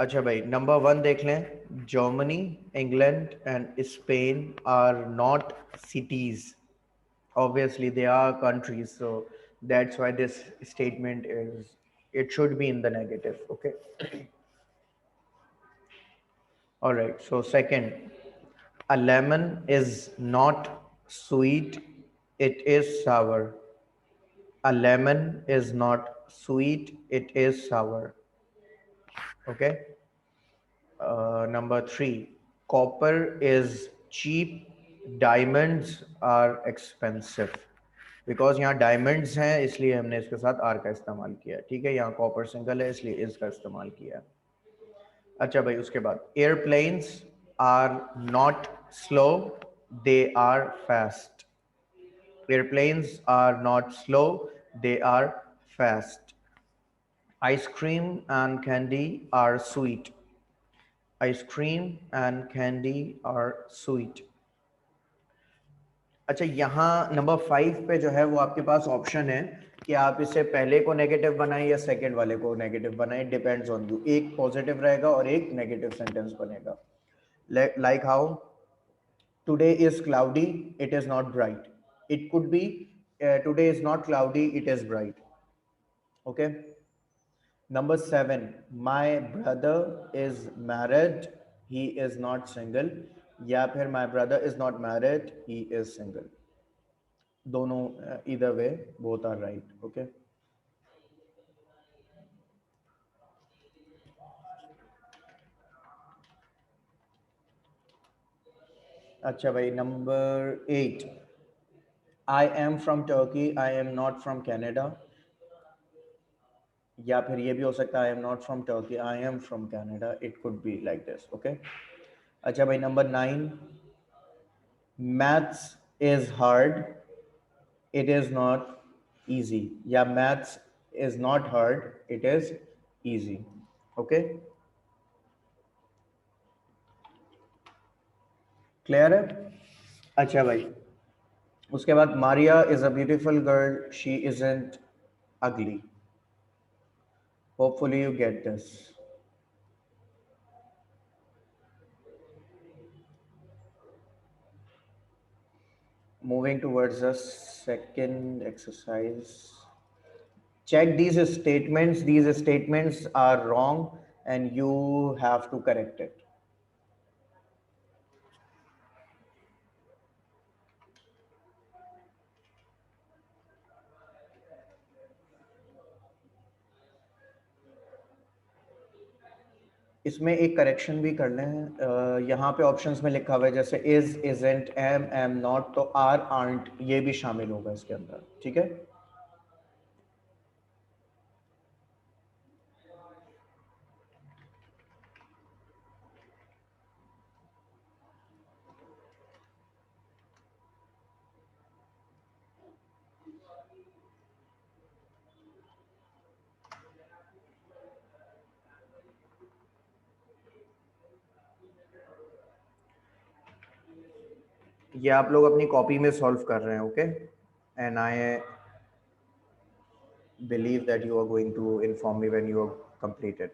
अच्छा भाई, number one देख लें। Germany, England and Spain are not cities. Obviously they are countries, so that's why this statement is, it should be in the negative. Okay. All right, so second, a lemon is not sweet, it is sour. A lemon is not sweet, it is sour. Okay. Number three, copper is cheap, diamonds are expensive. Because यहाँ diamonds हैं इसलिए हमने इसके साथ are का इस्तेमाल किया, ठीक है। यहाँ कॉपर सिंगल है इसलिए इस का इस्तेमाल किया। अच्छा भाई, उसके बाद airplanes are not slow, they are fast. Airplanes are not slow, they are fast. Ice cream and candy are sweet. Ice cream and candy are sweet. अच्छा, यहाँ नंबर 5 पे जो है वो आपके पास ऑप्शन है कि आप इसे पहले को नेगेटिव बनाएं या सेकंड वाले को नेगेटिव बनाएं, डिपेंड्स ऑन यू। एक पॉजिटिव रहेगा और एक नेगेटिव सेंटेंस बनेगा। Like how, today is cloudy, it is not bright. It could be today is not cloudy, it is bright. Okay. Number 7, my brother is married, he is not single, या फिर my brother is not married, he is single. दोनों, either way, both are right. Okay. अच्छा भाई, number 8, I am from Turkey, I am not from Canada, या फिर ये भी हो सकता है I am not from Turkey, I am from Canada. It could be like this. Okay. अच्छा भाई, number 9, maths is hard, it is not easy, या maths is not hard, it is easy. Okay, clear है। अच्छा भाई, उसके बाद Maria is a beautiful girl, she isn't ugly. Hopefully you get this. Moving towards the second exercise. Check these statements. These statements are wrong and you have to correct it. इसमें एक correction भी कर लें। यहाँ पे ऑप्शंस में लिखा हुआ है जैसे इज, इजेंट, एम नॉट, तो आर, आर्ट ये भी शामिल होगा इसके अंदर, ठीक है। ये आप लोग अपनी कॉपी में सॉल्व कर रहे हैं, okay. And I believe that you are going to inform me when you are completed.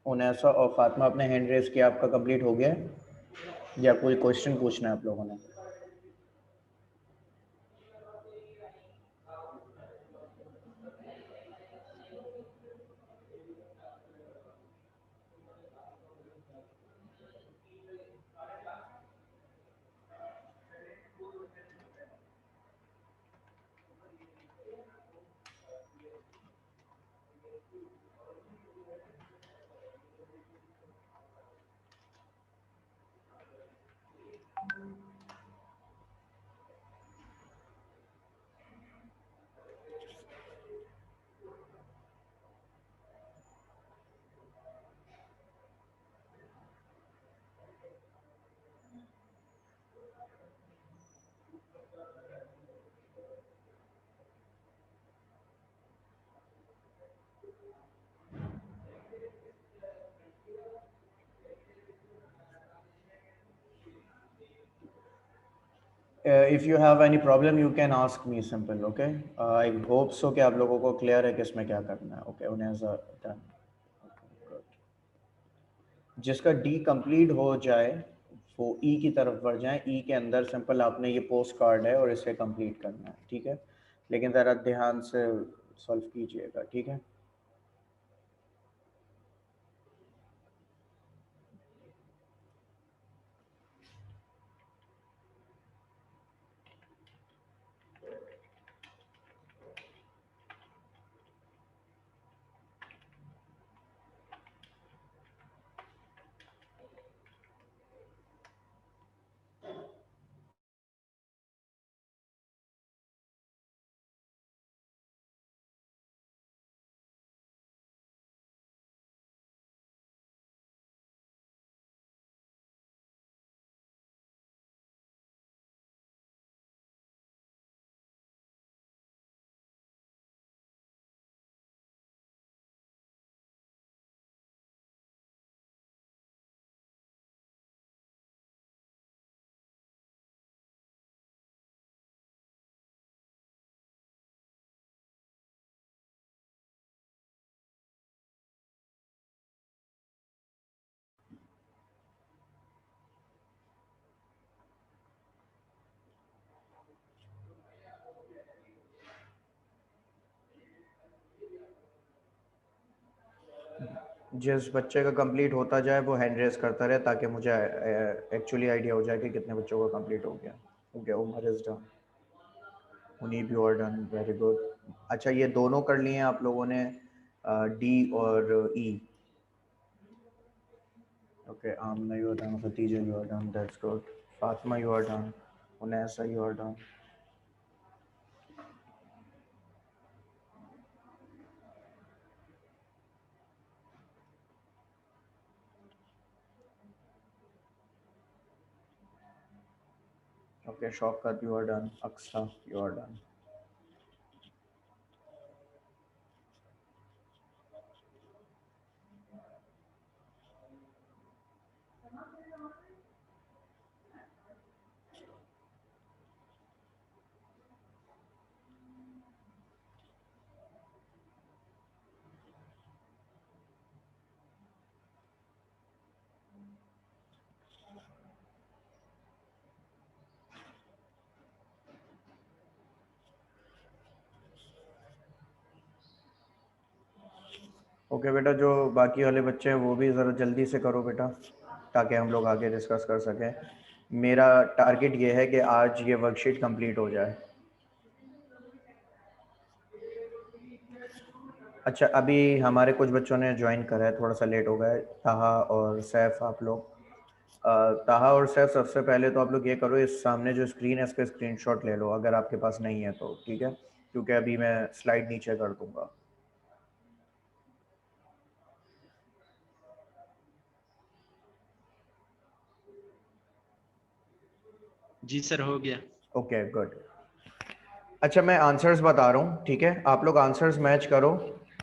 उनैसा और फातिमा, अपने हैंड रेस किया, आपका कंप्लीट हो गया या कोई क्वेश्चन पूछना है आप लोगों ने? If you have any problem you can ask me simple, okay. I hope so कि आप लोगों को क्लियर है कि इसमें क्या करना है। ओके, उन्हें डन। जिसका डी कंप्लीट हो जाए वो ई की तरफ बढ़ जाए। ई के अंदर सिंपल आपने ये पोस्ट कार्ड है और इसे कंप्लीट करना है, ठीक है। लेकिन ज़रा ध्यान से सॉल्व कीजिएगा, ठीक है। जिस बच्चे का कंप्लीट होता जाए वो हैंड रेस करता रहे ताकि मुझे एक्चुअली आइडिया हो जाए कि कितने बच्चों का कंप्लीट हो गया। Okay, Umar is done, Munib you are done, very good. अच्छा, ये दोनों कर लिए हैं आप लोगों ने, डी और E. Okay, Aamna you are done, Khatija you are done, that's good. Fatima you are done, Unaisa you are done. Okay, Shaukat you are done, Aqsa you are done. Okay बेटा, जो बाकी वाले बच्चे हैं वो भी ज़रा जल्दी से करो बेटा, ताकि हम लोग आगे डिस्कस कर सकें। मेरा टारगेट ये है कि आज ये वर्कशीट कंप्लीट हो जाए। अच्छा, अभी हमारे कुछ बच्चों ने ज्वाइन करा है, थोड़ा सा लेट हो गया है। ताहा और सैफ, आप लोग ताहा और सैफ, सबसे पहले तो आप लोग ये करो, इस सामने जो स्क्रीन है इसका स्क्रीनशॉट ले लो अगर आपके पास नहीं है तो, ठीक है, क्योंकि अभी मैं स्लाइड नीचे कर दूंगा। जी सर, हो गया। Okay, good. अच्छा, मैं आंसर्स बता रहा हूँ, ठीक है, आप लोग आंसर्स मैच करो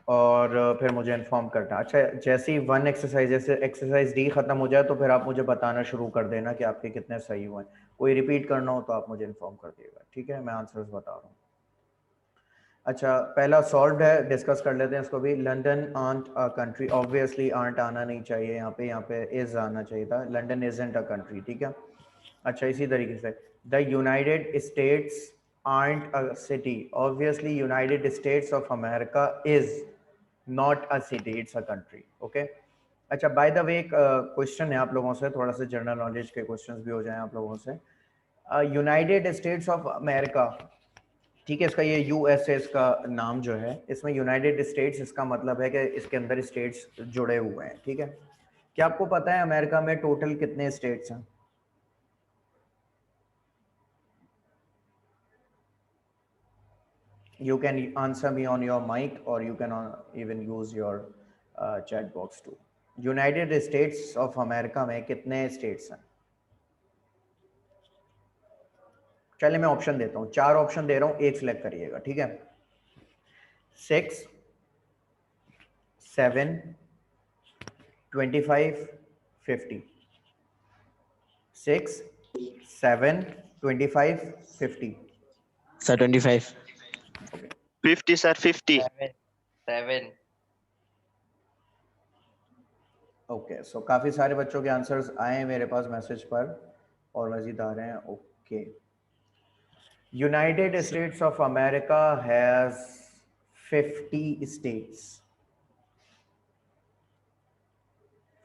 और फिर मुझे इन्फॉर्म करना। अच्छा, जैसे ही वन एक्सरसाइज, जैसे एक्सरसाइज डी खत्म हो जाए तो फिर आप मुझे बताना शुरू कर देना कि आपके कितने सही हुए हैं। कोई रिपीट करना हो तो आप मुझे इन्फॉर्म कर दिएगा, ठीक है। मैं आंसर्स बता रहा हूँ। अच्छा, पहला सॉल्व्ड है, डिस्कस कर लेते हैं इसको भी। London aren't a country, obviously aren't आना नहीं चाहिए यहाँ पे इज आना चाहिए था। लंदन इजंट अ कंट्री, ठीक है। अच्छा, इसी तरीके से the United states art a city, obviously United states of America is not a city, it's a country, okay. अच्छा, बाय द वे एक क्वेश्चन है आप लोगों से, थोड़ा सा जनरल नॉलेज के क्वेश्चंस भी हो जाएं आप लोगों से। यूनाइटेड स्टेट्स ऑफ अमेरिका, ठीक है, इसका ये यूएसए इसका नाम जो है, इसमें यूनाइटेड स्टेट्स इसका मतलब है कि इसके अंदर स्टेट्स जुड़े हुए हैं, ठीक है। क्या आपको पता है अमेरिका में टोटल कितने स्टेट्स हैं? You can answer me on your mic or you can even use your chat box too. United states of America में कितने स्टेट्स हैं? चलिए मैं ऑप्शन देता हूँ, चार ऑप्शन दे रहा हूँ, एक सिलेक्ट करिएगा, ठीक है। 6, 7, 25, 50। 6, 7, 25, 50. Sir, 25. Okay. 50 sir, 50. 7. Okay so काफ़ी सारे बच्चों के आंसर्स आए हैं मेरे पास मैसेज पर और मज़ीद आ रहे हैं. Okay. United states of America has 50 states.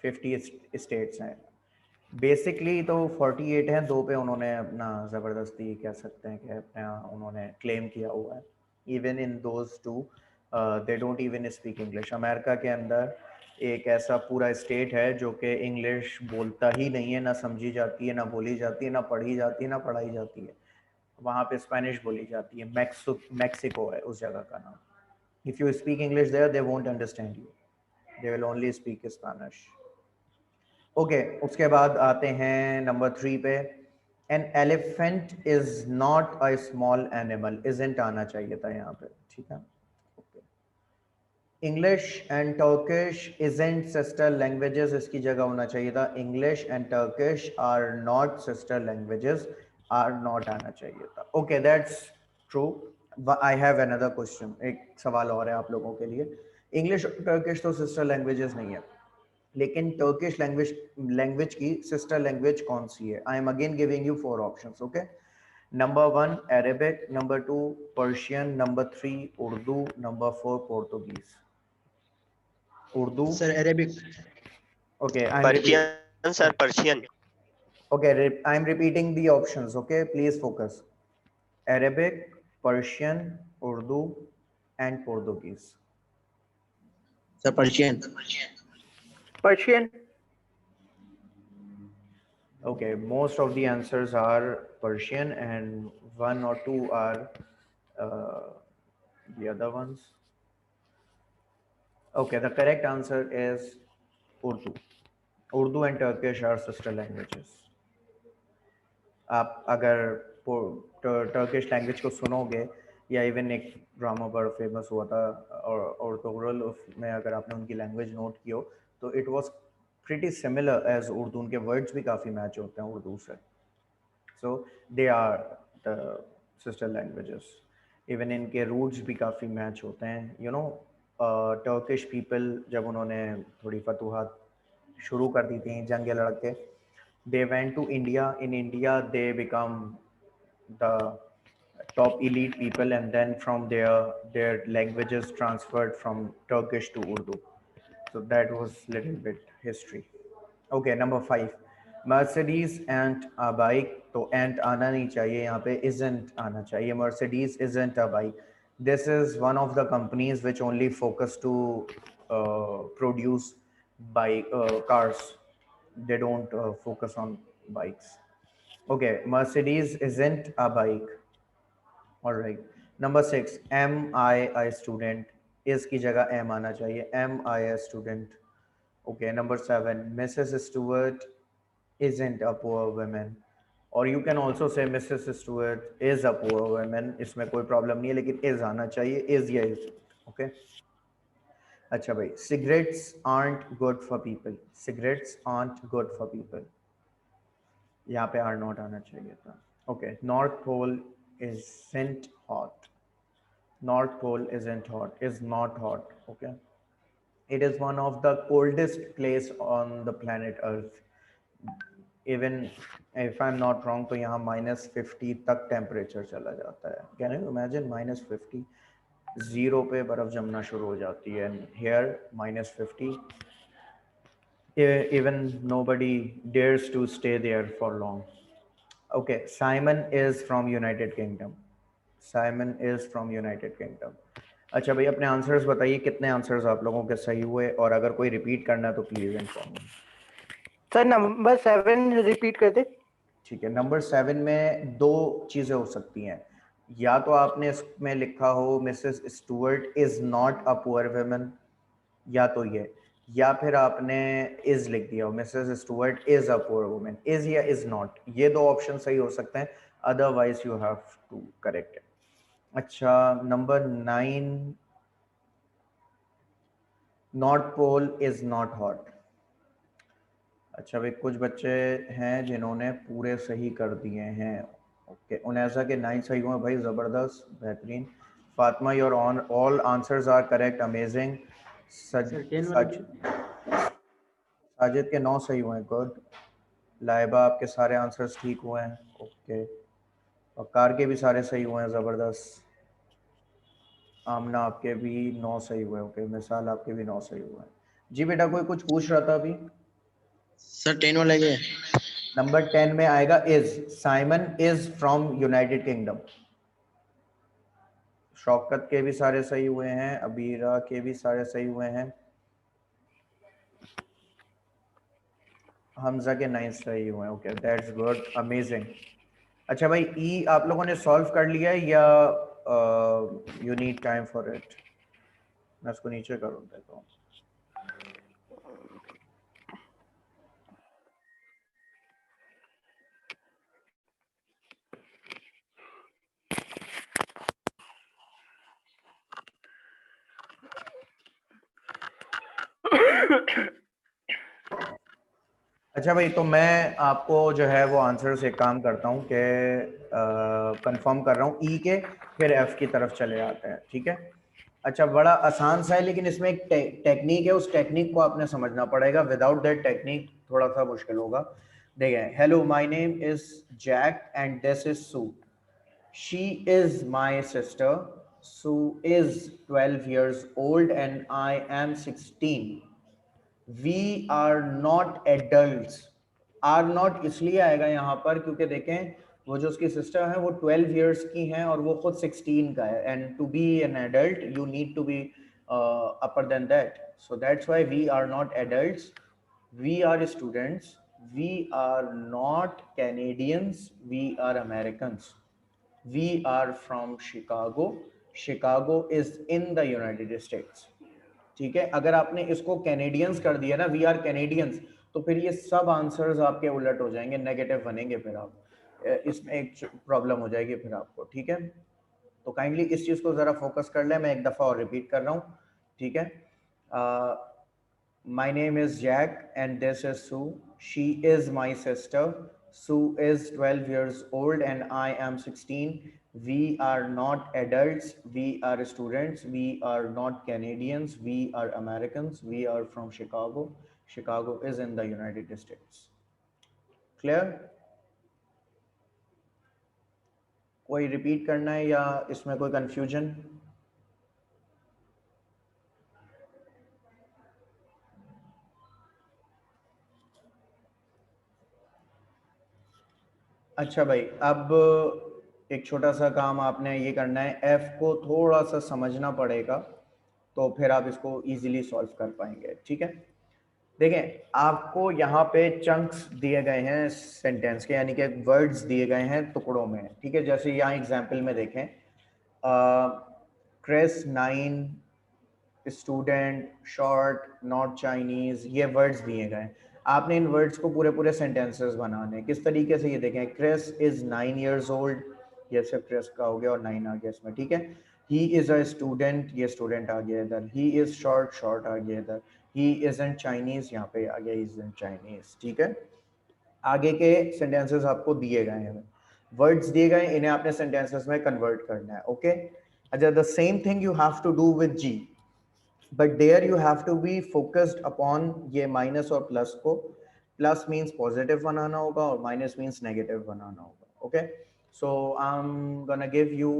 50 states हैं. बेसिकली तो 48 हैं, 2 पे उन्होंने अपना ज़बरदस्ती कह सकते हैं कि अपना उन्होंने क्लेम किया हुआ है. Even in those two they don't even speak English. America के अंदर एक ऐसा पूरा स्टेट है जो कि इंग्लिश बोलता ही नहीं है, ना समझी जाती है, ना बोली जाती है, ना पढ़ी जाती है, ना पढ़ाई जाती है. वहाँ पे स्पेनिश बोली जाती है. मैक्सिको है उस जगह का नाम. If you speak English there they won't understand you, they will only speak Spanish. Okay, उसके बाद आते हैं नंबर 3 पे. An elephant is not a small animal. Isn't आना चाहिए था यहाँ पे. ठीक है. English and Turkish isn't sister languages. इसकी जगह होना चाहिए था English and Turkish are not sister languages. Are not आना चाहिए था. Okay, that's true. I have another question. एक सवाल और है आप लोगों के लिए. इंग्लिश और टर्किश तो सिस्टर लैंग्वेजेस नहीं है, लेकिन टर्किश लैंग्वेज की सिस्टर लैंग्वेज कौन सी है? I am again giving you 4 options. Okay. Number 1 Arabic, number 2 Persian, number 3 Urdu, number 4 Portuguese. Urdu. Sir Arabic. Okay, I am Persian sir, Persian. okay, I am repeating the options. Okay, please focus. Arabic, Persian, Urdu and Portuguese. Sir, Persian. Persian. Okay, most of the answers are Persian and 1 or 2 are uh, the other ones. Okay, the correct answer is Urdu. Urdu and Turkish are sister languages. आप अगर Turkish language को सुनोगे या even एक drama बड़ा famous हुआ था और टोरल, उसमें अगर आपने उनकी लैंग्वेज नोट की हो तो it was pretty similar as Urdu. उनके वर्ड्स भी काफ़ी मैच होते हैं उर्दू से. So they are the sister languages. Even इनके रूट्स भी काफ़ी मैच होते हैं. यू नो, टर्किश पीपल जब उन्होंने थोड़ी फतूहात शुरू कर दी थी, जंग लड़के, they went to India. In India, they become the top elite people, and then from there, their languages transferred from Turkish to Urdu. So that was little bit history. Okay, number 5. Mercedes and a bike. तो and आना नहीं चाहिए यहाँ पे, isn't आना चाहिए. Mercedes isn't a bike. This is one of the companies which only focus to produce bike cars. They don't focus on bikes. Okay, Mercedes isn't a bike. All right. Number 6, am I a student? Is की जगह am आना चाहिए. Am I a student? Okay. Number 7, Mrs. Stewart isn't a poor woman. और you can also say Mrs. Stewart is a poor woman. इसमें कोई problem नहीं है, लेकिन is आना चाहिए. is या is. Okay. अच्छा भाई, cigarettes aren't good for people. Cigarettes aren't good for people. यहाँ पे आर नॉट आना चाहिए था. Okay. North pole isn't hot. North pole isn't hot, is not hot. Okay. It is one of the coldest place on the planet Earth. Even if I'm not wrong, तो यहाँ -50 तक temperature चला जाता है. Can you imagine -50? 0 पे बर्फ जमना शुरू हो जाती है. Here -50. Even nobody dares to stay there for long. Okay, Simon is from United Kingdom. Simon is from United Kingdom. अच्छा भाई, अपने आंसर्स बताइए, कितने आंसर्स आप लोगों के सही हुए, और अगर कोई रिपीट करना है तो please inform me. Sir number 7 repeat कर दे. ठीक है. नंबर 7 में 2 चीज़ें हो सकती हैं. या तो आपने इसमें लिखा हो Mrs Stuart is not a poor woman, या तो ये, या फिर आपने इज लिख दिया हो Mrs Stuart is a poor woman. Is या इज नॉट, ये 2 ऑप्शन सही हो सकते हैं. Otherwise you have to correct it. अच्छा, number 9, North Pole is not hot. अच्छा भाई, कुछ बच्चे हैं जिन्होंने पूरे सही कर दिए हैं. ओके, उनैसा के 9 सही हुए भाई, ज़बरदस्त, बेहतरीन। Fatima, you're on all answers are correct, amazing. Sir 10 वाला साजिद के 9 सही हुए, गुड। लाइबा, आपके सारे आंसर्स ठीक हुए हैं, ओके। वकार के भी सारे सही हुए हैं, ज़बरदस्त। आमना, आपके भी 9 सही हुए, ओके। मिसाल, आपके भी 9 सही हुए हैं। जी बेटा, कोई कुछ पूछ रहा था अभी? सर 10 वाला क्या है? नंबर 10 में आएगा is. Simon is from United kingdom. Shaukat के भी सारे सही हुए हैं, अबीरा के भी सारे सही हुए हैं, हमजा के 9 सही हुए हैं, ओके, दैट्स गुड, अमेजिंग। अच्छा भाई, ई आप लोगों ने सॉल्व कर लिया है या you need time for it? मैं इसको नीचे करूँ देता हूँ। अच्छा भाई, तो मैं आपको जो है वो आंसर से काम करता हूँ कि कंफर्म कर रहा हूँ ई के, फिर एफ की तरफ चले आते हैं, ठीक है? अच्छा, बड़ा आसान सा है, लेकिन इसमें एक टेक्निक है, उस टेक्निक को आपने समझना पड़ेगा। विदाउट दैट टेक्निक थोड़ा सा मुश्किल होगा। देखिए, hello, my name is Jack and this is Sue. She is my sister. Sue is 12 years old and I am 16. We are not adult. Are not इसलिए आएगा यहाँ पर क्योंकि देखें, वो जो उसकी सिस्टर है वो 12 years की हैं और वो खुद 16 का है, and to be an adult you need to be upper than that, so that's why we are not adults, we are students, we are not Canadians, we are Americans, we are from Chicago, Chicago is in the United States. ठीक है, अगर आपने इसको Canadians कर दिया ना, we are Canadians, तो फिर ये सब आंसर्स आपके उलट हो जाएंगे, नेगेटिव बनेंगे, फिर आप इसमें एक प्रॉब्लम हो जाएगी फिर आपको, ठीक है? तो काइंडली इस चीज को जरा फोकस कर लें, मैं एक दफा और रिपीट कर रहा हूँ, ठीक है? My name is Jack and this is Sue. She is my sister. Sue is 12 years old and I am 16. We are not adults. We are students. We are not Canadians. We are Americans. We are from Chicago. Chicago is in the United States. Clear? कोई repeat करना है या इसमें कोई confusion? अच्छा भाई, अब एक छोटा सा काम आपने ये करना है, एफ को थोड़ा सा समझना पड़ेगा, तो फिर आप इसको इजीली सॉल्व कर पाएंगे, ठीक है? देखें, आपको यहाँ पे चंक्स दिए गए हैं सेंटेंस के, यानी कि वर्ड्स दिए गए हैं टुकड़ों में, ठीक है? जैसे यहाँ एग्जाम्पल में देखें, क्रेस 9, स्टूडेंट, शॉर्ट, नॉट चाइनीज, ये वर्ड्स दिए गए हैं। आपने इन वर्ड्स को पूरे पूरे सेंटेंसेस बनाने हैं। किस तरीके से? ये देखें, क्रिस इज 9 years old, ये सिर्फ क्रिस का हो गया और 9 आ गया इसमें, ठीक है? ही इज अ स्टूडेंट, ये स्टूडेंट आ गया इधर। ही इज शॉर्ट, शॉर्ट आ गया इधर। ही इज इन चाइनीज, यहाँ पे आ गया इज इन चाइनीज, ठीक है? आगे के सेंटेंसेस आपको दिए गए हैं, वर्ड्स दिए गए, इन्हें आपने सेंटेंसेस में कन्वर्ट करना है, ओके? अच्छा, the same thing you have to do with G, but there you have to be focused upon ये माइनस और प्लस को। प्लस मीन्स पॉजिटिव बनाना होगा और माइनस मीन्स नेगेटिव बनाना होगा, okay? So I am gonna give you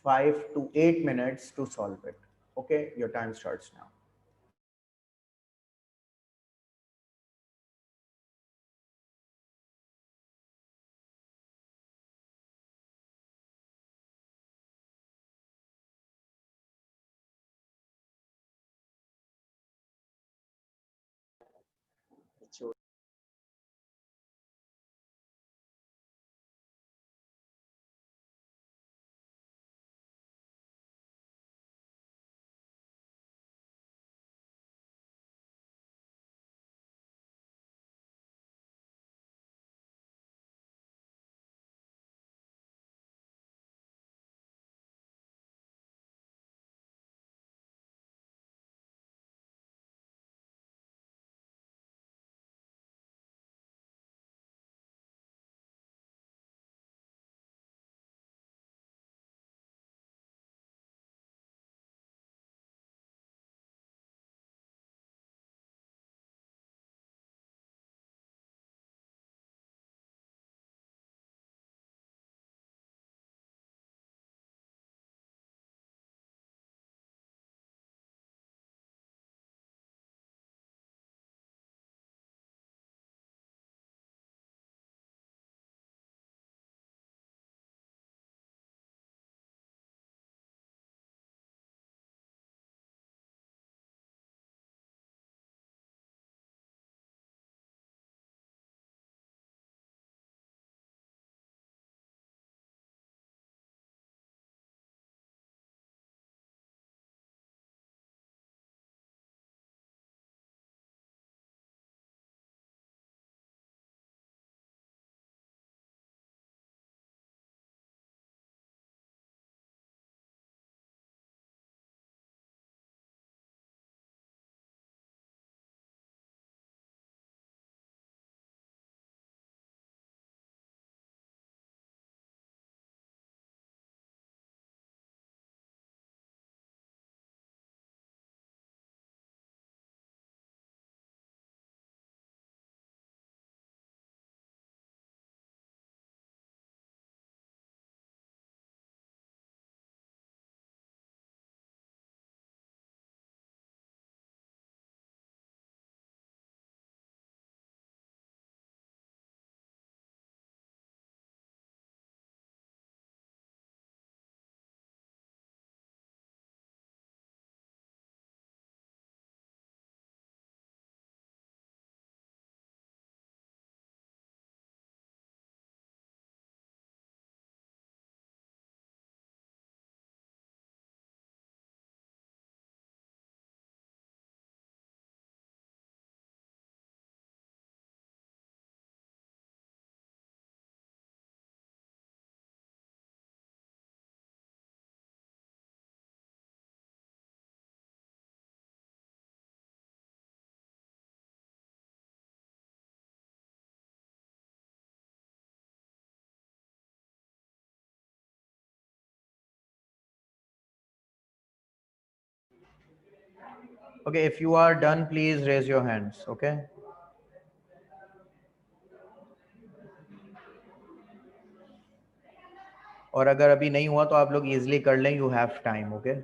5 to 8 minutes to solve it, okay? Your time starts now. Okay, if you are done, please raise your hands. Okay. और अगर अभी नहीं हुआ तो आप लोग इजीली कर लें, you have time. Okay.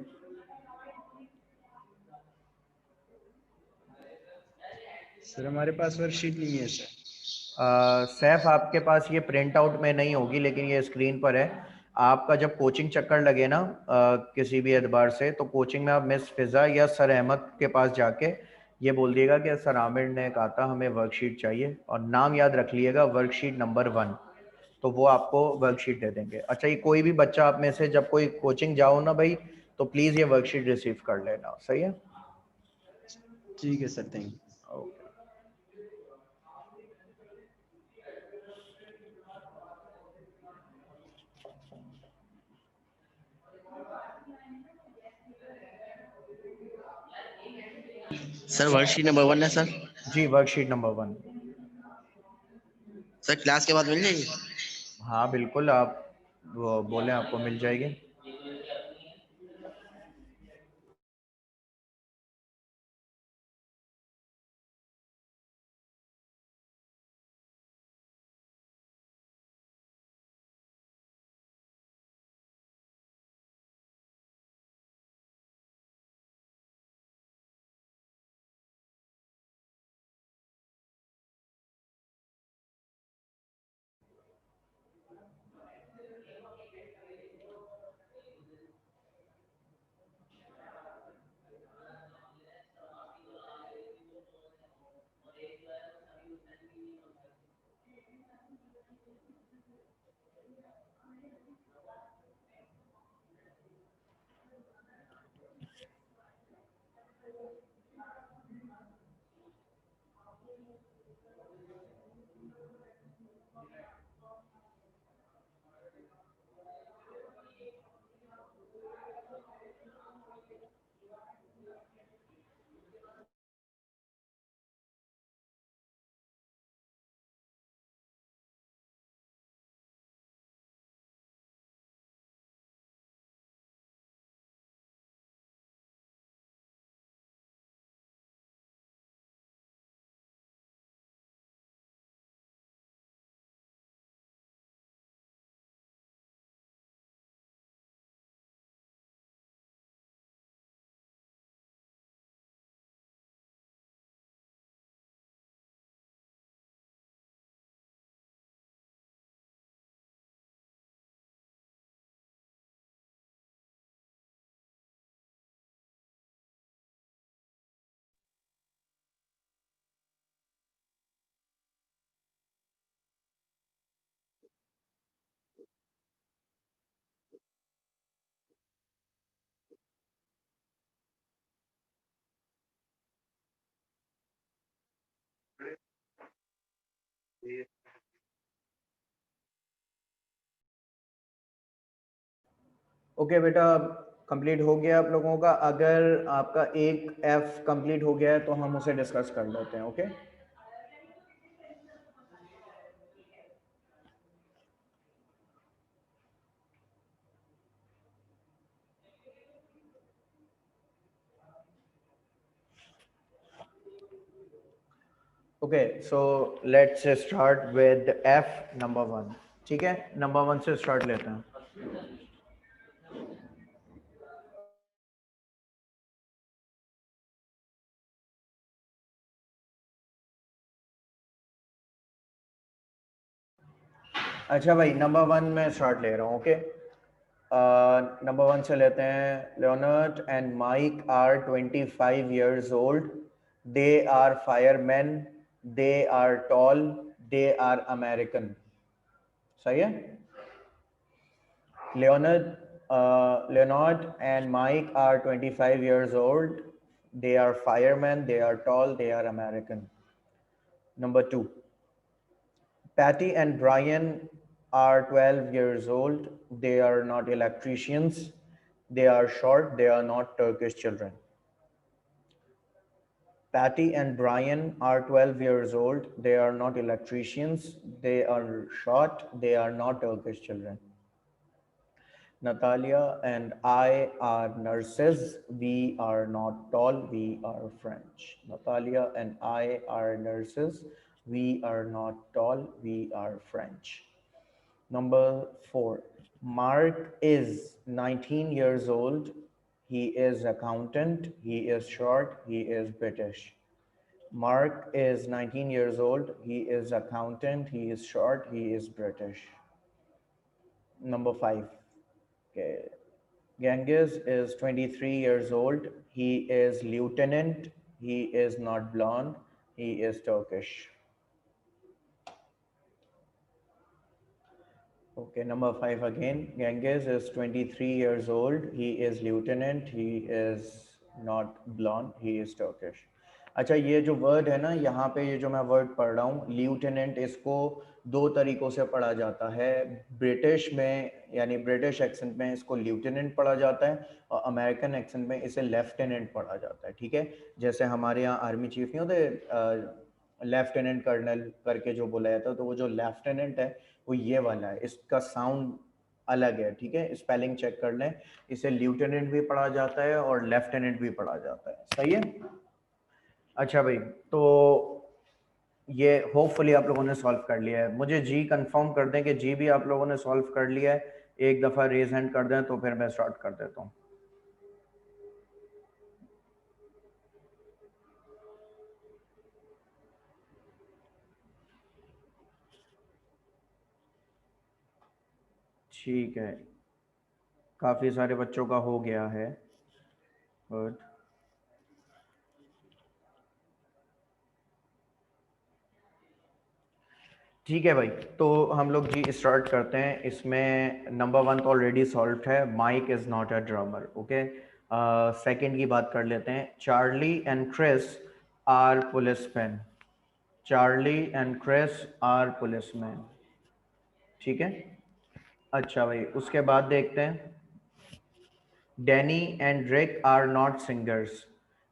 Sir हमारे पास वर्कशीट नहीं है सर. सैफ, आपके पास ये प्रिंट आउट में नहीं होगी, लेकिन ये स्क्रीन पर है. आपका जब कोचिंग चक्कर लगे ना किसी भी एतबार से, तो कोचिंग में आप मिस फिजा या सर अहमद के पास जाके ये बोल दिएगा कि सर आमिर ने कहा था हमें वर्कशीट चाहिए, और नाम याद रख लिएगा, वर्कशीट नंबर 1. तो वो आपको वर्कशीट दे देंगे. अच्छा, ये कोई भी बच्चा आप में से जब कोई कोचिंग जाओ ना भाई, तो प्लीज़ ये वर्कशीट रिसीव कर लेना. सही है. ठीक है sir, thank you. Okay. Sir worksheet number 1 है सर. जी, वर्कशीट नंबर 1. सर क्लास के बाद मिल जाएगी. हाँ बिल्कुल, आप वो बोलें, आपको मिल जाएगी. ओके बेटा, कंप्लीट हो गया आप लोगों का. अगर आपका एक एफ कंप्लीट हो गया है तो हम उसे डिस्कस कर लेते हैं. Okay. Okay, so let's start with F number 1. ठीक है, नंबर 1 से स्टार्ट लेते हैं. अच्छा भाई, नंबर 1 में स्टार्ट ले रहा हूँ. ओके. नंबर 1 से लेते हैं. Leonard and Mike are 25 years old. They are fireman. They are tall. They are American. सही है. Leonard and Mike are 25 years old. They are firemen. They are tall. They are American. Number 2. Patty and Brian are 12 years old. They are not electricians. They are short. They are not Turkish children. Patty and Brian are 12 years old. They are not electricians. They are short. They are not Turkish children. Natalia and I are nurses. We are not tall. We are French. Natalia and I are nurses. We are not tall. We are French. Number 4. Mark is 19 years old. He is accountant. He is short. He is British. Mark is 19 years old. He is accountant. He is short. He is British. Number 5. Okay. Genghis is 23 years old. He is lieutenant. He is not blonde. He is Turkish. Okay, number 5 again. Genghis is 23 years old. He is lieutenant. He is not blonde. He is Turkish. अच्छा, ये जो word है ना, यहाँ पे ये जो मैं वर्ड पढ़ रहा हूँ लिeutenant, इसको दो तरीकों से पढ़ा जाता है. ब्रिटिश में यानी ब्रिटिश एक्सेंट में इसको lieutenant पढ़ा जाता है और अमेरिकन एक्सेंट में इसे लेफ्टिनेंट पढ़ा जाता है. ठीक है, जैसे हमारे यहाँ आर्मी चीफ नहीं होते लेफ्टिनेंट कर्नल करके जो बोला जाता है, तो वो जो लेफ्टिनेंट है वो ये वाला है. इसका साउंड अलग है. ठीक है, स्पेलिंग चेक कर लें. इसे लिeutenant भी पढ़ा जाता है और लेफ्टिनेंट भी पढ़ा जाता है. सही है. अच्छा भाई, तो ये होपफुली आप लोगों ने सॉल्व कर लिया है. मुझे जी कंफर्म कर दें कि जी भी आप लोगों ने सॉल्व कर लिया है. एक दफ़ा रेज हैंड कर दें तो फिर मैं स्टार्ट कर देता हूँ. ठीक है, काफ़ी सारे बच्चों का हो गया है. गुड. ठीक है भाई, तो हम लोग जी स्टार्ट करते हैं. इसमें नंबर 1 तो ऑलरेडी सॉल्व है. Mike is not a drummer. Okay, second की बात कर लेते हैं. Charlie and Chris are policeman. Charlie and Chris are policeman. ठीक है. अच्छा भाई, उसके बाद देखते हैं. Danny and Rick are not singers.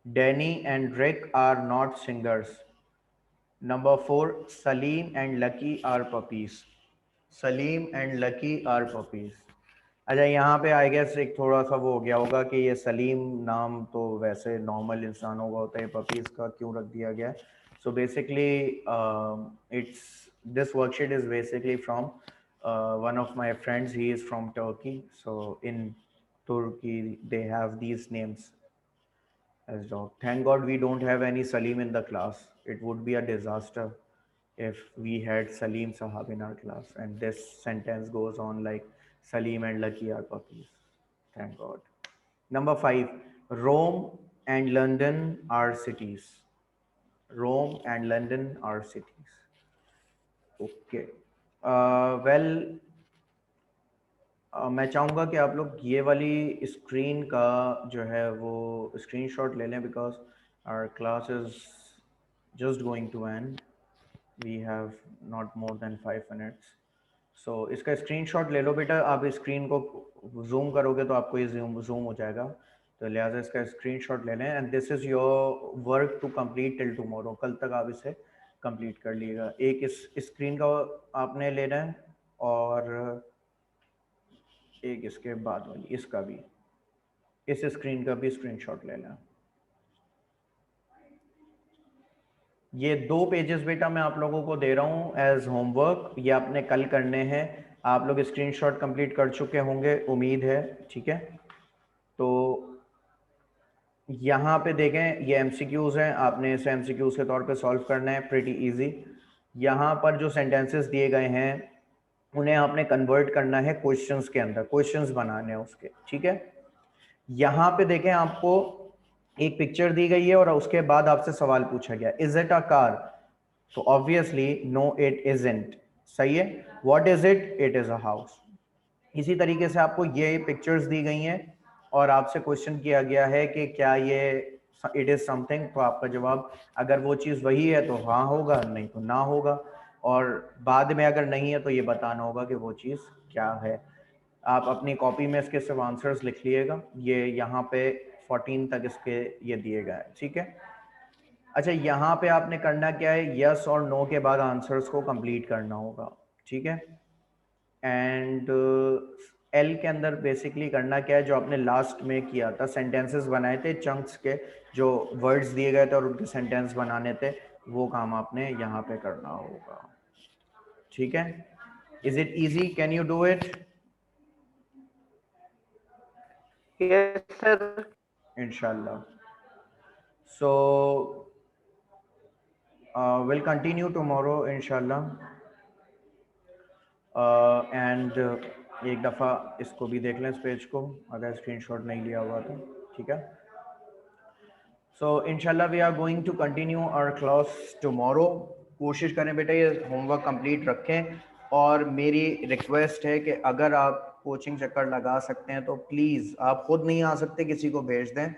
Danny and Rick are not singers. Number 4, Salim and Lucky are puppies. Salim and Lucky are puppies. अच्छा, यहाँ पे आई गेस एक थोड़ा सा वो हो गया होगा कि ये सलीम नाम तो वैसे नॉर्मल इंसानों का होता है, पपीज़ का क्यों रख दिया गया. So basically it's this worksheet is basically from one of my friends. He is from Turkey. So in Turkey they have these names as dog. Thank God we don't have any Salim in the class. It would be a disaster if we had Salim Sahab in our class. And this sentence goes on like Salim and Lucky are puppies. Thank God. Number 5, Rome and London are cities. Rome and London are cities. Okay. Well, मैं चाहूँगा कि आप लोग ये वाली screen का जो है वो स्क्रीनशॉट ले लें, because our class is just going to end. We have not more than 5 minutes. So इसका स्क्रीनशॉट ले लो बेटा. आप स्क्रीन को जूम करोगे तो आपको ये जूम हो जाएगा, तो लिहाजा इसका स्क्रीनशॉट ले लें. And this is your work to complete till tomorrow. कल तक आप इसे कंप्लीट कर लीजिएगा. एक इस स्क्रीन का आपने लेना है और एक इसके बाद वाली, इसका भी, इस स्क्रीन का भी स्क्रीनशॉट लेना. ये 2 पेजेस बेटा मैं आप लोगों को दे रहा हूँ एज होमवर्क. ये आपने कल करने हैं. आप लोग स्क्रीनशॉट कंप्लीट कर चुके होंगे, उम्मीद है. ठीक है, तो यहाँ पे देखें, ये एमसीक्यूज हैं. आपने इसे एमसीक्यूज के तौर पे सॉल्व करना है. Pretty easy. यहाँ पर जो सेंटेंसेस दिए गए हैं उन्हें आपने कन्वर्ट करना है क्वेश्चंस के अंदर. क्वेश्चंस बनाने हैं उसके. ठीक है, यहाँ पे देखें, आपको एक पिक्चर दी गई है और उसके बाद आपसे सवाल पूछा गया, इज इट अ कार? तो ऑब्वियसली नो इट इजंट. सही है. What is it? It is a house. इसी तरीके से आपको ये पिक्चर्स दी गई हैं और आपसे क्वेश्चन किया गया है कि क्या ये इट इज समथिंग. तो आपका जवाब अगर वो चीज़ वही है तो हाँ होगा, नहीं तो ना होगा. और बाद में अगर नहीं है तो ये बताना होगा कि वो चीज़ क्या है. आप अपनी कॉपी में इसके सिर्फ आंसर्स लिख लिएगा. ये यहाँ पे 14 तक इसके ये दिए गए हैं. ठीक है. अच्छा, यहाँ पे आपने करना क्या है, यस और नो के बाद आंसर्स को कंप्लीट करना होगा. ठीक है. एंड एल के अंदर बेसिकली करना क्या है, जो आपने लास्ट में किया था, सेंटेंसेस बनाए थे चंक्स के, जो वर्ड्स दिए गए थे और उनके सेंटेंस बनाने थे, वो काम आपने यहाँ पे करना होगा। ठीक है, is it easy, can you do it? Yes sir. Inshallah. So we'll continue tomorrow inshallah. And एक दफ़ा इसको भी देख लें इस पेज को, अगर स्क्रीनशॉट नहीं लिया हुआ तो। ठीक है, सो inshallah we are going to continue our class tomorrow. कोशिश करें बेटा ये होमवर्क कंप्लीट रखें, और मेरी रिक्वेस्ट है कि अगर आप कोचिंग चक्कर लगा सकते हैं तो प्लीज़, आप खुद नहीं आ सकते किसी को भेज दें,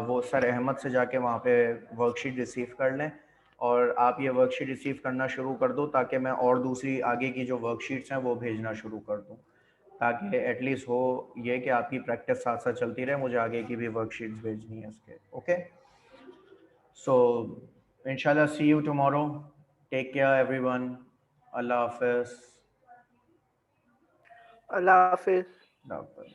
वो सर अहमद से जाके वहाँ पे वर्कशीट रिसीव कर लें, और आप ये वर्कशीट रिसीव करना शुरू कर दो ताकि मैं और दूसरी आगे की जो वर्कशीट्स हैं वो भेजना शुरू कर दूँ, ताकि एटलीस्ट हो ये कि आपकी प्रैक्टिस साथ साथ चलती रहे, मुझे आगे की भी वर्कशीट्स भेजनी है इसके। ओके, सो इंशाल्लाह see you tomorrow, take care everyone, Allah हाफिज़। अल्लाह हाफिज। अल्लाह हाफिज़।